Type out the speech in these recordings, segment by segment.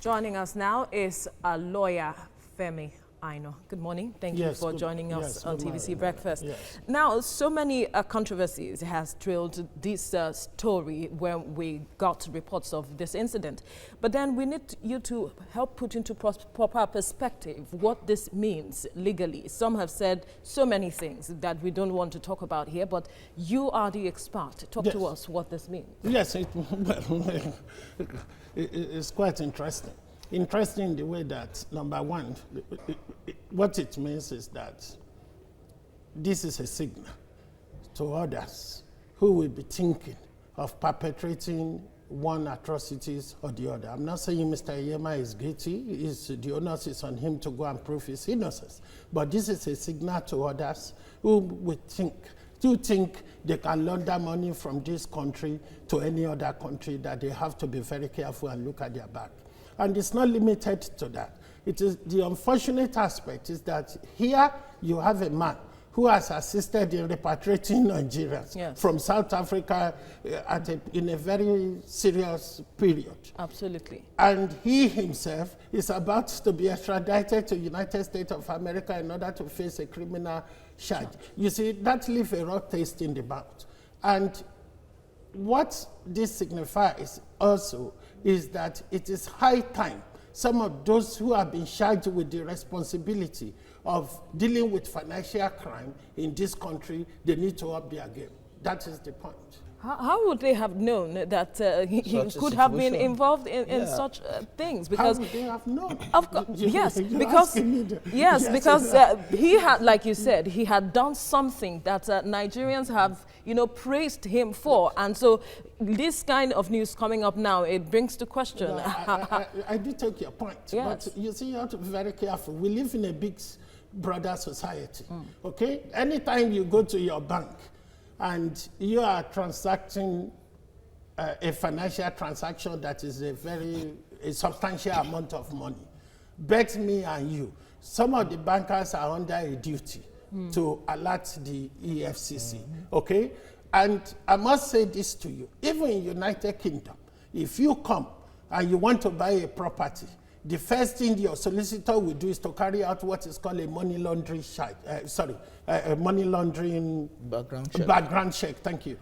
Joining us now is a lawyer, Femi Aino. Good morning. Thank you for joining us on TVC Breakfast. Yes. Now, so many controversies has trailed this story when we got reports of this incident. But then we need you to help put into proper perspective what this means legally. Some have said so many things that we don't want to talk about here, but you are the expert. Talk to us what this means. Yes, it's quite interesting. Interesting in the way that, number one, what it means is that this is a signal to others who will be thinking of perpetrating one atrocities or the other. I'm not saying Mr. Onyema is guilty. The onus is on him to go and prove his innocence. But this is a signal to others who would think they can launder money from this country to any other country, that they have to be very careful and look at their back. And it's not limited to that. It is the unfortunate aspect is that here you have a man who has assisted in repatriating Nigerians from South Africa in a very serious period. Absolutely. And he himself is about to be extradited to the United States of America in order to face a criminal charge. You see, that leaves a raw taste in the mouth. And what this signifies also is that it is high time some of those who have been charged with the responsibility of dealing with financial crime in this country, they need to up their game. That is the point. How would they have known that he could have been involved in such things? Because how would they have known? Of course, because he had, like you said, he had done something that Nigerians have, praised him for, and so this kind of news coming up now, it brings to question. No, I do take your point, but you see, you have to be very careful. We live in a big brother society. Okay, anytime you go to your bank and you are transacting a financial transaction that is a substantial amount of money, bet me and you, some of the bankers are under a duty to alert the EFCC, okay? And I must say this to you, even in United Kingdom, if you come and you want to buy a property, the first thing your solicitor will do is to carry out what is called a money laundering check. A money laundering background check. Thank you.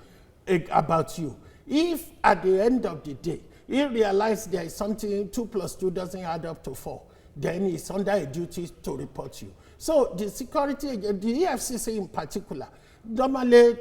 About you. If at the end of the day he realizes there is something 2 + 2 doesn't add up to 4, then he's under a duty to report you. So the security, the EFCC in particular, normally,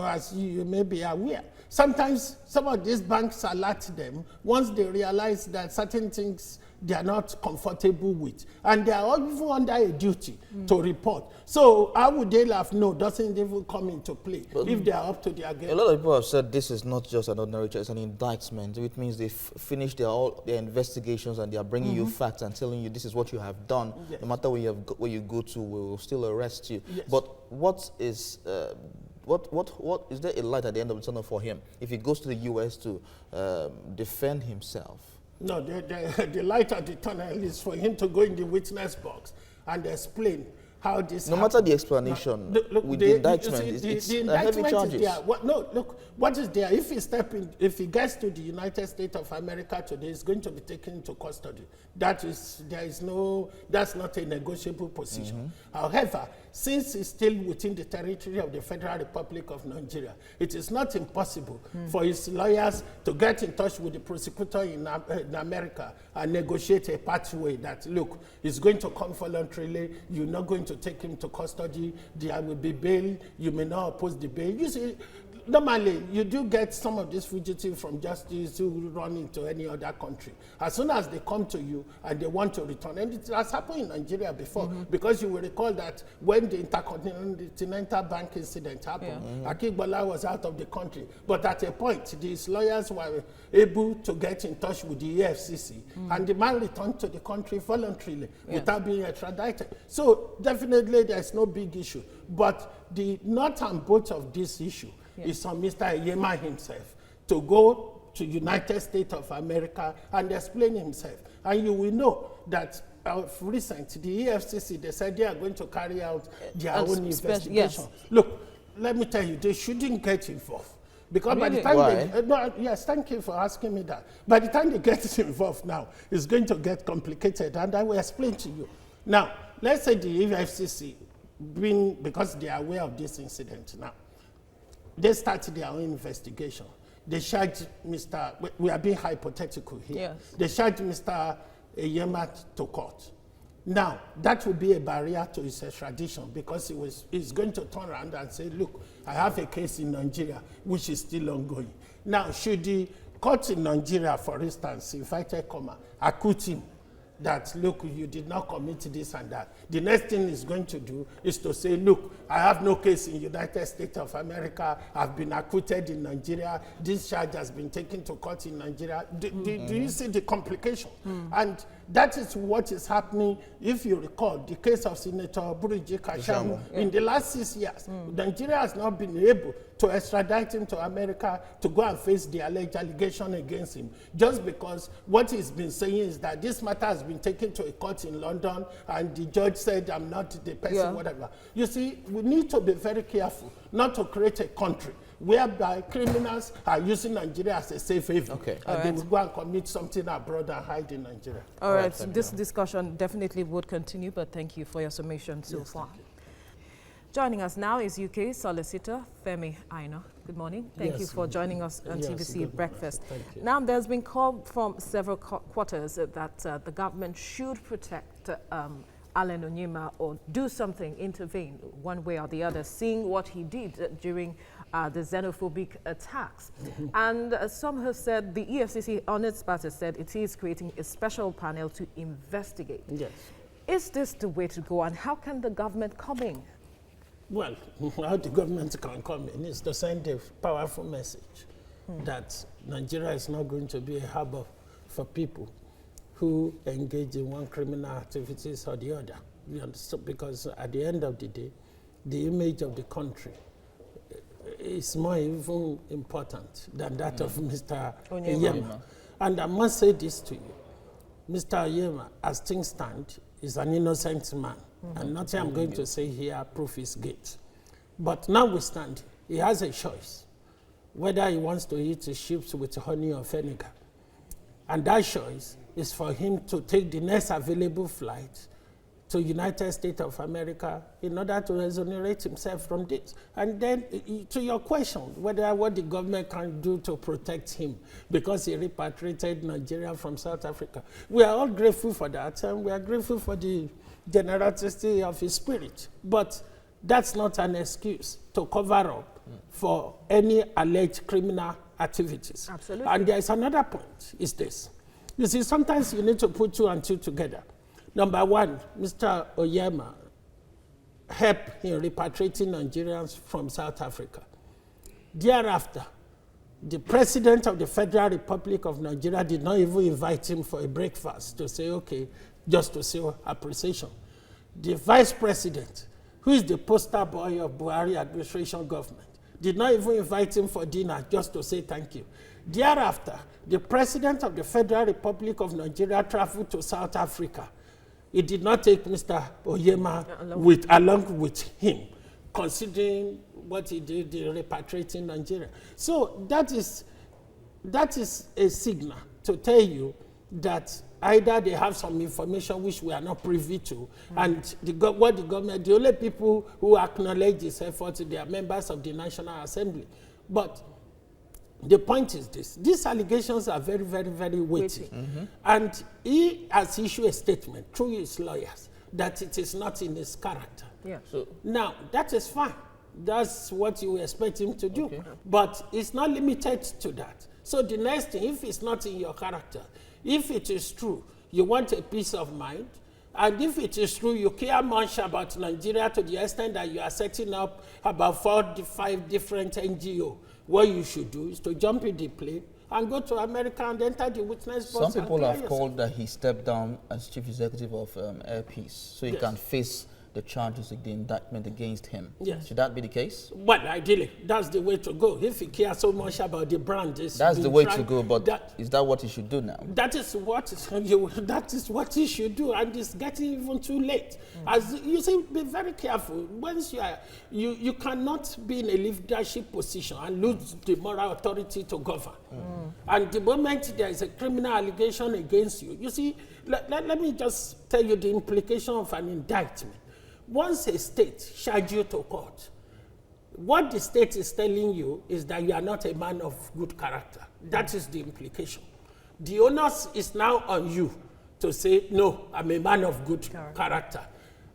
as you may be aware, sometimes some of these banks alert them once they realize that certain things they are not comfortable with, and they are even under a duty to report. So how would they have known? Doesn't even come into play if they are up to their game. A lot of people have said this is not just an ordinary charge, it's an indictment, which means they've finished their investigations and they are bringing you facts and telling you this is what you have done. No matter where you go to, we will still arrest you. But what is there a light at the end of the tunnel for him if he goes to the US to defend himself? No, the light at the tunnel is for him to go in the witness box and explain how this happened. Matter the explanation, with the indictment, it's a heavy charges. Is there. What is there? If he gets to the United States of America today, he's going to be taken into custody. That's not a negotiable position. However, since he's still within the territory of the Federal Republic of Nigeria, it is not impossible for his lawyers to get in touch with the prosecutor in America and negotiate a pathway that, look, he's going to come voluntarily, you're not going to take him to custody, there will be bail, you may not oppose the bail. You see, normally, you do get some of these fugitives from justice who run into any other country. As soon as they come to you and they want to return, and it has happened in Nigeria before, because you will recall that when the Intercontinental Bank incident happened, Akigbola was out of the country. But at a point, these lawyers were able to get in touch with the EFCC, and the man returned to the country voluntarily without being extradited. So definitely there's no big issue. But the nut and bolt of this issue is on Mr. Onyema himself to go to United States of America and explain himself. And you will know that recent, the EFCC, they said they are going to carry out their own investigation. Look, let me tell you, they shouldn't get involved. Because really? by the time Why? they, no, yes, thank you for asking me that. By the time they get involved now, it's going to get complicated, and I will explain to you. Now, let's say the EFCC, because they are aware of this incident now, they started their own investigation. They charged we are being hypothetical here. Yes. They charged Mr. Onyema to court. Now, that would be a barrier to his extradition because he's going to turn around and say, look, I have a case in Nigeria which is still ongoing. Now, should the court in Nigeria, for instance, invited accuse him that, look, you did not commit this and that, the next thing he's going to do is to say, look, I have no case in United States of America, I've been acquitted in Nigeria, this charge has been taken to court in Nigeria. Do you see the complication? And that is what is happening. If you recall, the case of Senator Buriji Kashamu, in the last 6 years, Nigeria has not been able to extradite him to America to go and face the alleged allegation against him, just because what he's been saying is that this matter has been taken to a court in London and the judge said I'm not the person, whatever. You see, we need to be very careful not to create a country whereby criminals are using Nigeria as a safe haven. And they will go and commit something abroad and hide in Nigeria. All right, so this discussion definitely would continue, but thank you for your summation so far. Joining us now is UK Solicitor Femi Aina. Good morning. Thank you for joining us on TVC Breakfast. Now, there's been call from several quarters that the government should protect Alan Onyema or do something, intervene one way or the other, seeing what he did during the xenophobic attacks. And some have said, the EFCC on its part has said it is creating a special panel to investigate. Yes. Is this the way to go, and how can the government come in? Well, how the government can come in is to send a powerful message that Nigeria is not going to be a harbor for people who engage in one criminal activities or the other. You understand? Because at the end of the day, the image of the country is more even important than that of Mr. Onyema. And I must say this to you. Mr. Onyema, as things stand, is an innocent man. And nothing I'm going to say here proof his guilt. But notwithstanding, he has a choice whether he wants to eat his chips with honey or vinegar. And that choice is for him to take the next available flight to United States of America in order to exonerate himself from this. And then to your question, whether what the government can do to protect him because he repatriated Nigeria from South Africa. We are all grateful for that, and we are grateful for the generosity of his spirit. But that's not an excuse to cover up for any alleged criminal activities. Absolutely. And there is another point, is this. You see, sometimes you need to put two and two together. Number one, Mr. Onyema helped in repatriating Nigerians from South Africa. Thereafter, the President of the Federal Republic of Nigeria did not even invite him for a breakfast to say, okay, just to show appreciation. The Vice President, who is the poster boy of Buhari administration government, did not even invite him for dinner just to say thank you. Thereafter, the President of the Federal Republic of Nigeria traveled to South Africa. He did not take Mr. Onyema along with him, considering what he did in repatriating Nigeria. So that is a signal to tell you that either they have some information which we are not privy to, and the only people who acknowledge this effort, they are members of the National Assembly. But the point is this: these allegations are very, very, very weighty. And he has issued a statement through his lawyers that it is not in his character. Now, that is fine. That's what you expect him to do. But it's not limited to that. So the next thing, if it's not in your character, if it is true, you want a peace of mind, and if it is true, you care much about Nigeria to the extent that you are setting up about 4 to 5 different NGOs, what you should do is to jump in the plane and go to America and enter the witness box. Some people have called that he stepped down as chief executive of Air Peace, so he can face the charges, the indictment against him. Yes. Should that be the case? Well, ideally, that's the way to go. If he cares so much about the brand, that's the way to go. But is that what he should do now? That is what he should do, and it's getting even too late. As you see, be very careful. Once you cannot be in a leadership position and lose the moral authority to govern. And the moment there is a criminal allegation against you, you see, let me just tell you the implication of an indictment. Once a state charges you to court, what the state is telling you is that you are not a man of good character. That is the implication. The onus is now on you to say, no, I'm a man of good character.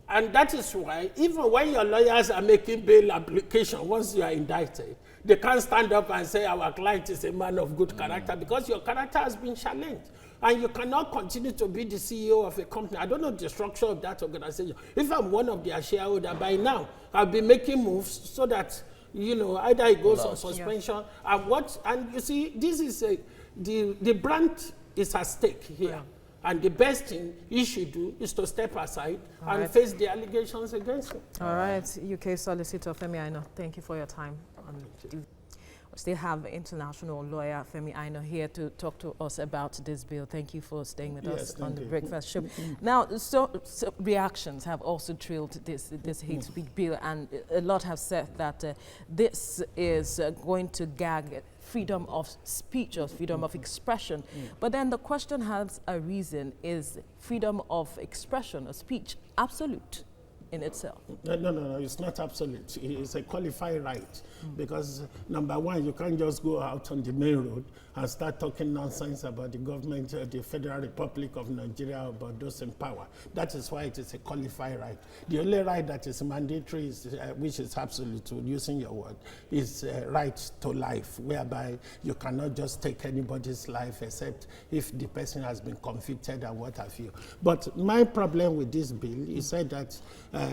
And that is why, even when your lawyers are making bail application, once you are indicted, they can't stand up and say our client is a man of good character, because your character has been challenged. And you cannot continue to be the CEO of a company. I don't know the structure of that organization. If I'm one of their shareholders by now, I'll be making moves so that, either it goes on suspension and you see, this is the brand is at stake here. Yeah. And the best thing he should do is to step aside and face the allegations against him. All right, UK Solicitor Femi Aino, thank you for your time. We still have international lawyer Femi Aino here to talk to us about this bill. Thank you for staying with us on the breakfast show. Now, so reactions have also trailed this hate speech bill, and a lot have said that this is going to gag freedom of speech or freedom of expression. But then the question has arisen, is freedom of expression or speech absolute in itself? No, it's not absolute. It's a qualified right. Because number one, you can't just go out on the main road and start talking nonsense about the government, the Federal Republic of Nigeria, about those in power. That is why it is a qualified right. The only right that is mandatory, which is absolute, using your word, is right to life, whereby you cannot just take anybody's life except if the person has been convicted and what have you. But my problem with this bill is that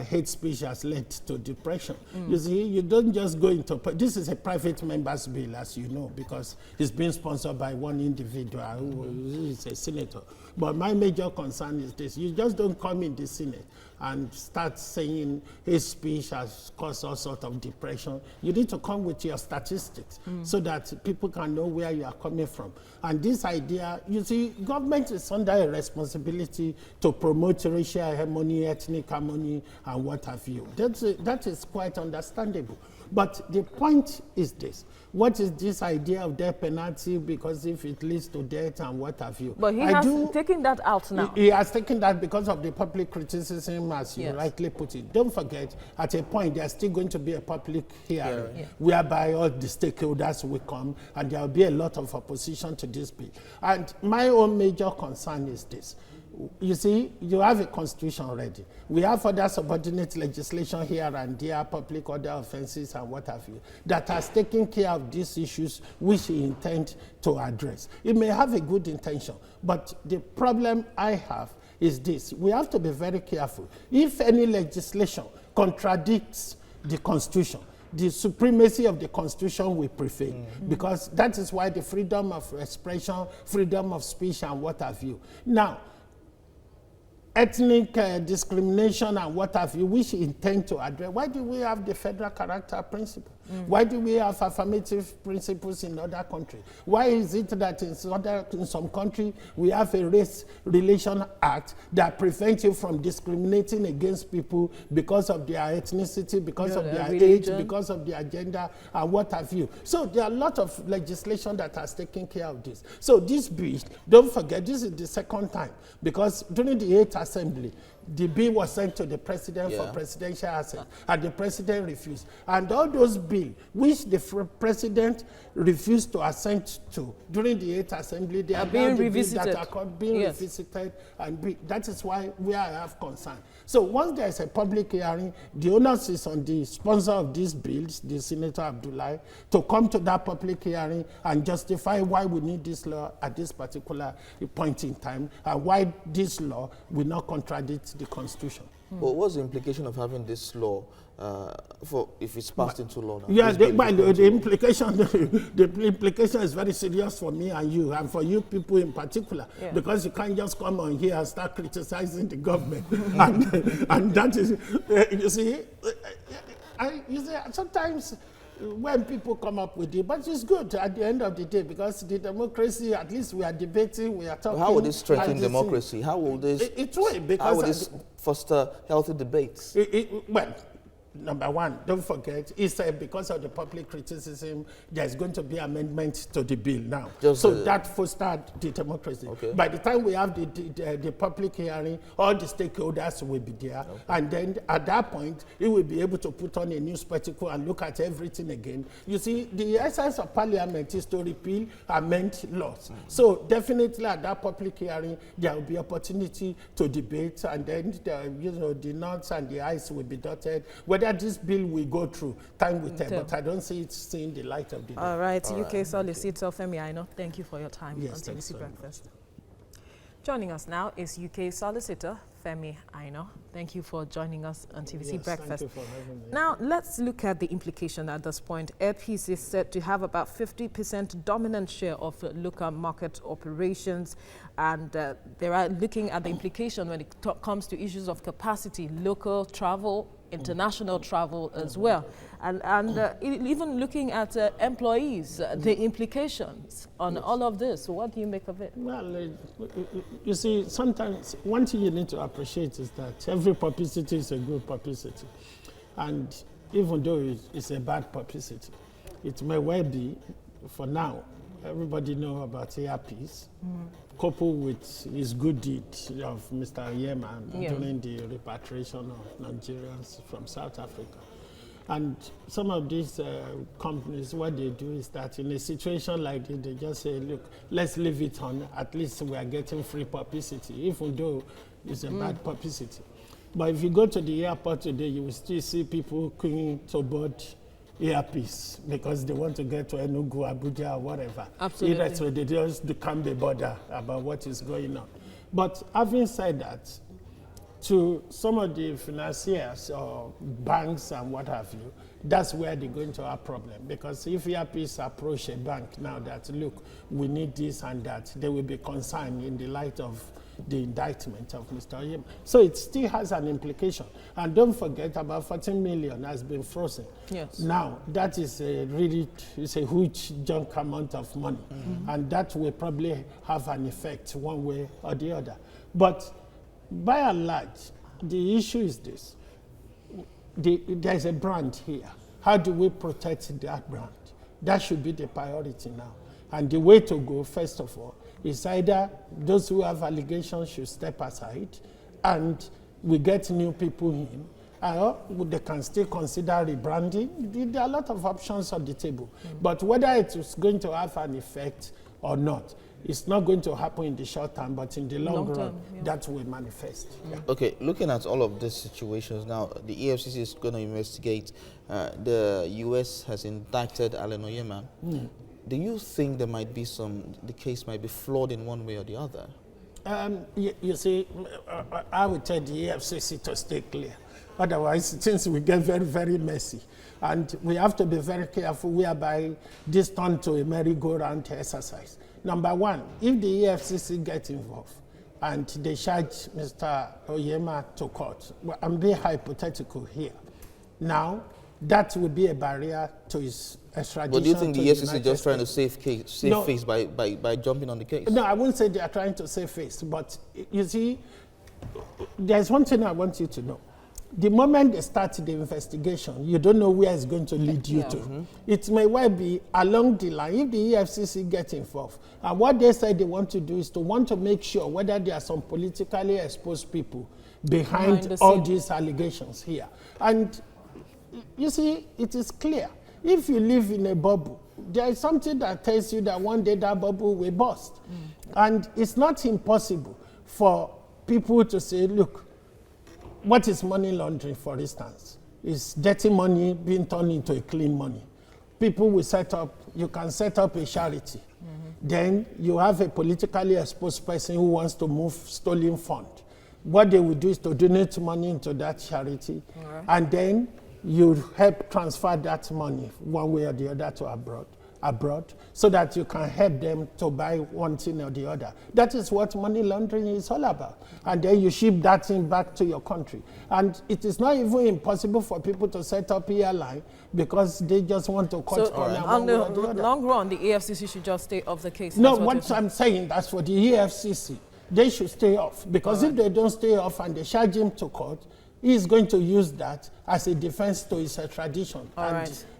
hate speech has led to depression. You see, you don't just go into, this is a private member's bill, as you know, because it's being sponsored by one individual who is a senator. But my major concern is this: you just don't come in the Senate and start saying hate speech has caused all sorts of depression. You need to come with your statistics so that people can know where you are coming from. And this idea, you see, government is under a responsibility to promote racial harmony, ethnic harmony, and what have you. That is quite understandable. But the point is this: what is this idea of death penalty, because if it leads to death and what have you? But he has taken that out now. He has taken that because of the public criticism, as you rightly put it. Don't forget, at a point, there's still going to be a public hearing whereby all the stakeholders will come, and there will be a lot of opposition to this bill. And my own major concern is this. You see, you have a constitution already. We have other subordinate legislation here and there, public order offenses and what have you, that has taken care of these issues which he intends to address. It may have a good intention, but the problem I have is this: we have to be very careful. If any legislation contradicts the Constitution, the supremacy of the Constitution will prevail, because that is why the freedom of expression, freedom of speech and what have you. Now, ethnic discrimination and what have you, which intend to address. Why do we have the federal character principle? Why do we have affirmative principles in other countries? Why is it that in some countries we have a race relation act that prevents you from discriminating against people because of their ethnicity, because of their religion, age, because of their gender, and what have you? So there are a lot of legislation that has taken care of this. So this bill, don't forget, this is the second time, because during the 8th Assembly, the bill was sent to the president for presidential assent, and the president refused. And all those bills which the president refused to assent to during the 8th Assembly, they are being revisited. That are being revisited, and that is why I have concern. So once there is a public hearing, the onus is on the sponsor of these bills, the Senator Abdullahi, to come to that public hearing and justify why we need this law at this particular point in time, and why this law will not contradict the Constitution. Well, what's the implication of having this law for if it's passed into law now? Yeah, the implication is very serious for me and you, and for you people in particular, because you can't just come on here and start criticizing the government. and that is, you see, sometimes when people come up with it, but it's good at the end of the day, because the democracy, at least we are debating, we are talking. How will this strengthen democracy? How will this? It will, because how will this foster healthy debates? Well, number one, don't forget, it's because of the public criticism, there's going to be amendments to the bill now. That fostered the democracy. Okay. By the time we have the public hearing, all the stakeholders will be there. Okay. And then at that point, it will be able to put on a new spectacle and look at everything again. You see, the essence of parliament is to repeal, amend laws. So definitely at that public hearing, there will be opportunity to debate, and then the nods and the ayes will be dotted. Whether this bill will go through, time will tell, but I don't see it seeing the light of the day. All right, UK Solicitor Femi Aino, thank you for your time on TVC Breakfast. Joining us now is UK Solicitor Femi Aino. Thank you for joining us on TVC Breakfast. Thank you for having me. Now, let's look at the implication at this point. Airpeace is said to have about 50% dominant share of local market operations, and they are looking at the implication when it comes to issues of capacity, local travel, international travel as well, and even looking at employees, the implications on all of this. So what do you make of it? Well, you see, sometimes one thing you need to appreciate is that every publicity is a good publicity, and even though it's a bad publicity, it may well be, for now, everybody know about Airpeace, coupled with his good deed of Mr. Onyema during the repatriation of Nigerians from South Africa. And some of these companies, what they do is that in a situation like this, they just say, look, let's leave it on. At least we are getting free publicity, even though it's a bad publicity. But if you go to the airport today, you will still see people queuing to board Airpeace because they want to get to Enugu, Abuja, or whatever. Absolutely. Either so they just can't be bothered about what is going on. But having said that, to some of the financiers or banks and what have you, that's where they're going to have problem. Because if Airpeace approach a bank now that, look, we need this and that, they will be concerned in the light of the indictment of Mr. Onyema. So it still has an implication. And don't forget, about 14 million has been frozen. Yes. Now, that is a huge chunk amount of money. And that will probably have an effect one way or the other. But by and large, the issue is this. There's a brand here. How do we protect that brand? That should be the priority now. And the way to go, first of all, is either those who have allegations should step aside and we get new people in, or they can still consider rebranding. There are a lot of options on the table. But whether it is going to have an effect or not, it's not going to happen in the short term, but in the long run, that will manifest. Okay, looking at all of these situations now, the EFCC is going to investigate. The U.S. has indicted Onyema. Do you think there might be the case might be flawed in one way or the other? You see, I would tell the EFCC to stay clear. Otherwise, things will get very, very messy. And we have to be very careful whereby this turn to a merry-go-round exercise. Number one, if the EFCC gets involved and they charge Mr. Onyema to court, well, I'm being hypothetical here. Now, that would be a barrier to his extradition. But do you think the EFCC is just trying to save face by jumping on the case? No, I wouldn't say they are trying to save face. But you see, there's one thing I want you to know. The moment they start the investigation, you don't know where it's going to lead you to. It may well be along the line, if the EFCC gets involved. And what they say they want to do is to want to make sure whether there are some politically exposed people behind all these allegations here. And you see, it is clear. If you live in a bubble, there is something that tells you that one day that bubble will burst. And it's not impossible for people to say, look, what is money laundering, for instance? Is dirty money being turned into a clean money. People will you can set up a charity. Then you have a politically exposed person who wants to move stolen fund. what they will do is to donate money into that charity, and then you help transfer that money one way or the other to abroad, so that you can help them to buy one thing or the other. That is what money laundering is all about. And then you ship that thing back to your country. And it is not even impossible for people to set up airline because they just want to cut corner one way or the other. Long run, the EFCC should just stay off the case. No, what I'm saying, that's for the EFCC. They should stay off, because if they don't stay off and they charge him to court, he's going to use that as a defense to his extradition.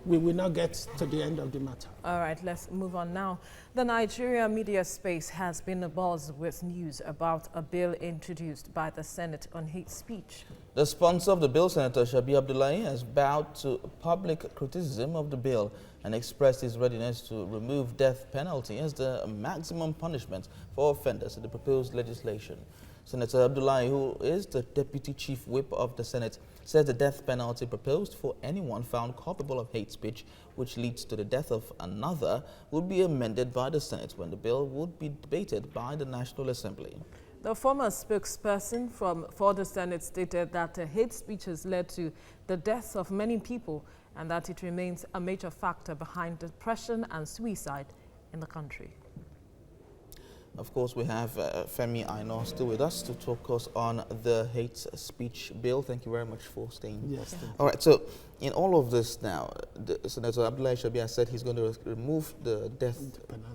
We will not get to the end of the matter. All right, let's move on now. The Nigeria media space has been abuzz with news about a bill introduced by the Senate on hate speech. The sponsor of the bill, Senator Shabi Abdullahi, has bowed to public criticism of the bill and expressed his readiness to remove death penalty as the maximum punishment for offenders in the proposed legislation. Senator Abdullahi, who is the Deputy Chief Whip of the Senate, says the death penalty proposed for anyone found culpable of hate speech which leads to the death of another would be amended by the Senate when the bill would be debated by the National Assembly. The former spokesperson for the Senate stated that hate speech has led to the deaths of many people and that it remains a major factor behind depression and suicide in the country. Of course, we have Femi Aino still with us to talk us on the hate speech bill. Thank you very much for staying. Yes. All right, so in all of this now, Senator Abdullahi Shabi has said he's going to remove the death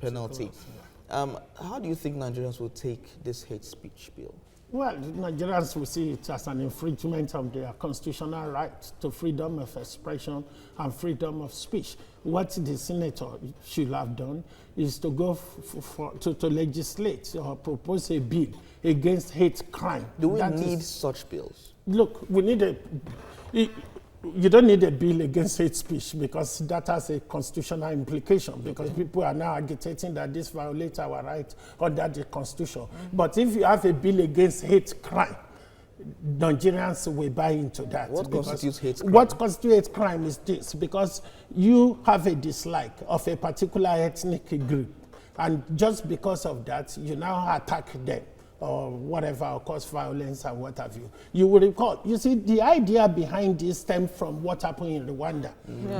penalty. How do you think Nigerians will take this hate speech bill? Well, Nigerians will see it as an infringement of their constitutional right to freedom of expression and freedom of speech. What the senator should have done is to go to legislate or propose a bill against hate crime. Do we need such bills? Look, we need you don't need a bill against hate speech because that has a constitutional implication, because people are now agitating that this violates our right under the Constitution. But if you have a bill against hate crime, Nigerians will buy into that. What constitutes hate crime? What constitutes crime is this, because you have a dislike of a particular ethnic group, and just because of that, you now attack them or whatever, or cause violence and what have you. You will recall, you see, the idea behind this stemmed from what happened in Rwanda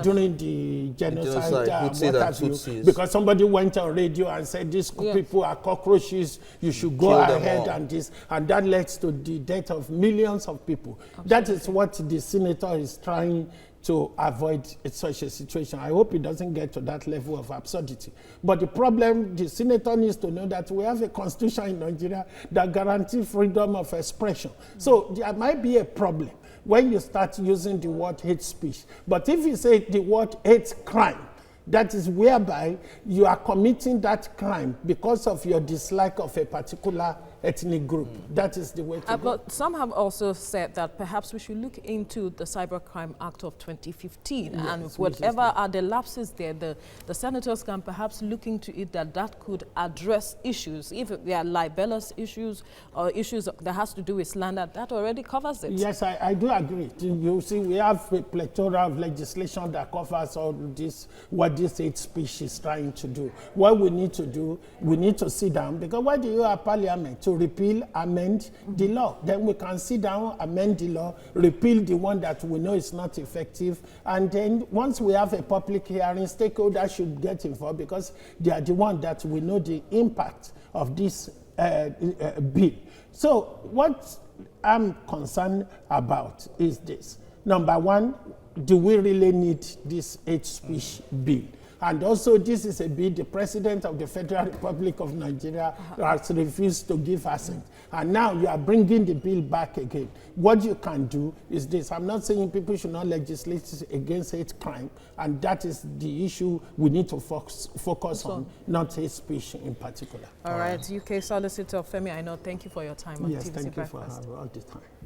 during the genocide, what have you, because somebody went on radio and said these people are cockroaches, you should go ahead and this, and that led to the death of millions of people. Absolutely. That is what the senator is trying to avoid such a situation. I hope it doesn't get to that level of absurdity. But the problem, the senator needs to know that we have a constitution in Nigeria that guarantees freedom of expression. So there might be a problem when you start using the word hate speech. But if you say the word hate crime, that is whereby you are committing that crime because of your dislike of a particular ethnic group. That is the way to go. But some have also said that perhaps we should look into the Cybercrime Act of 2015, and whatever are the lapses there, the senators can perhaps look into it, that could address issues, if they are libelous issues or issues that has to do with slander, that already covers it. Yes, I do agree. You see, we have a plethora of legislation that covers all this, what this hate speech is trying to do. What we need to do, we need to sit down, because why do you have parliament? To repeal, amend the law. Then we can sit down, amend the law, repeal the one that we know is not effective, and then once we have a public hearing, stakeholders should get involved, because they are the one that we know the impact of this bill. So what I'm concerned about is this. Number one, do we really need this hate speech bill? And also, this is a bill the President of the Federal Republic of Nigeria has refused to give assent. And now you are bringing the bill back again. What you can do is this. I'm not saying people should not legislate against hate crime, and that is the issue we need to focus on, not hate speech in particular. All right, UK Solicitor Femi Aino, thank you for your time on TVC Yes, thank you Breakfast. for all the time.